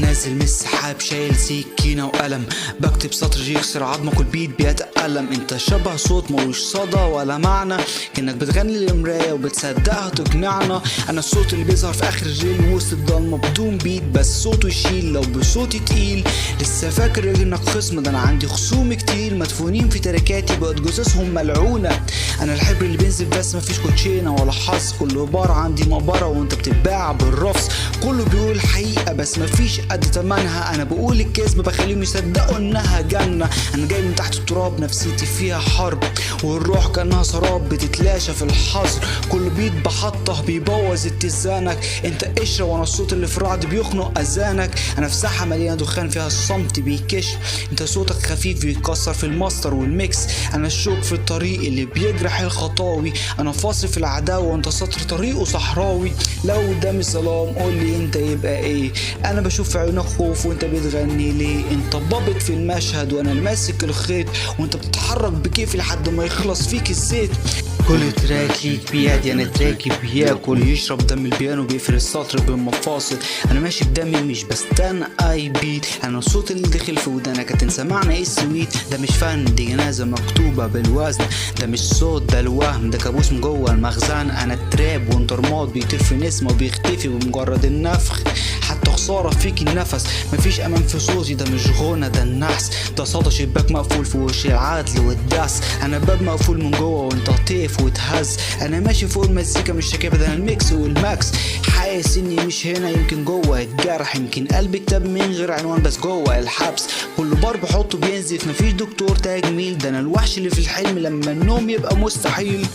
نازل من السحاب شايل سكينة وقلم، بكتب سطر يكسر عظمك والبيت بيتألم. انت شبه صوت ملوش صدى ولا معنى، كأنك بتغني للمراية وبتصدقها تقنعنا. انا الصوت اللي بيظهر في اخر الريل وسط الضلمة بدون بيت، بس صوته يشيل لو بصوتي تقيل. لسه فاكر انك خصم؟ ده انا عندي خصوم كتير مدفونين في تركاتي بقت جثثهم ملعونة. انا الحبر اللي بينزل بس مفيش كوتشينة ولا حظ، كل بار عندي مقبرة وانت بتتباع بالرفض. كله بيقول الحقيقة بس مفيش قد تمنها، انا بقول الكذب بخليهم يصدقوا انها جنة. انا جاي من تحت التراب نفسيتي فيها حرب، والروح كانها سراب بتتلاشى في الحظر. كل بيت بحطه بيبوظ اتزانك، انت قشرة وانا الصوت اللي في الرعد بيخنق اذانك. انا في ساحة مليانة دخان فيها الصمت بيكش، انت صوتك خفيف بيكسر في الماستر والميكس. انا الشوك في الطريق اللي بيجرح الخطاوي، انا فاصل في العداوة وانت سطر طريقه صحراوي. لو قدامي الظلام قولي انت يبقى ايه، انا بشوف في عيونك خوف وانت بتغني ليه. انت بابط في المشهد وانا الماسك الخيط، وانت بتتحرك بكيفي لحد ما يخلص فيك الزيت. كل تراك ليك بيدي، انا تراكي بياكل يشرب دم البيانو بيقفل السطر بالمفاصل. انا ماشي بدمي مش بستنى اي بيت، انا الصوت اللي دخل في ودانك هتنسى معنى ايه السويت. ده مش فن دي جنازة مكتوبة بالوزن، ده مش صوت ده الوهم، ده كابوس من جوه المخزن. انا التراب وانت رماد بيطير في نسمة وبيختفي بمجرد النفخ. حتى خسارة فيك النفس مفيش امان في صوتي، ده مش غنى ده النحس، ده صدى شباك مقفول في وش العدل والدس. انا باب مقفول من جوه وانت طيف وتهز، انا ماشي فوق المزيكا مش شاكبة ده الميكس والماكس. حاسس اني مش هنا يمكن جوه الجرح، يمكن قلبي كتاب من غير عنوان بس جوه الحبس. كل بار بحطه بينزف مفيش دكتور تجميل، ده انا الوحش اللي في الحلم لما النوم يبقى مستحيل.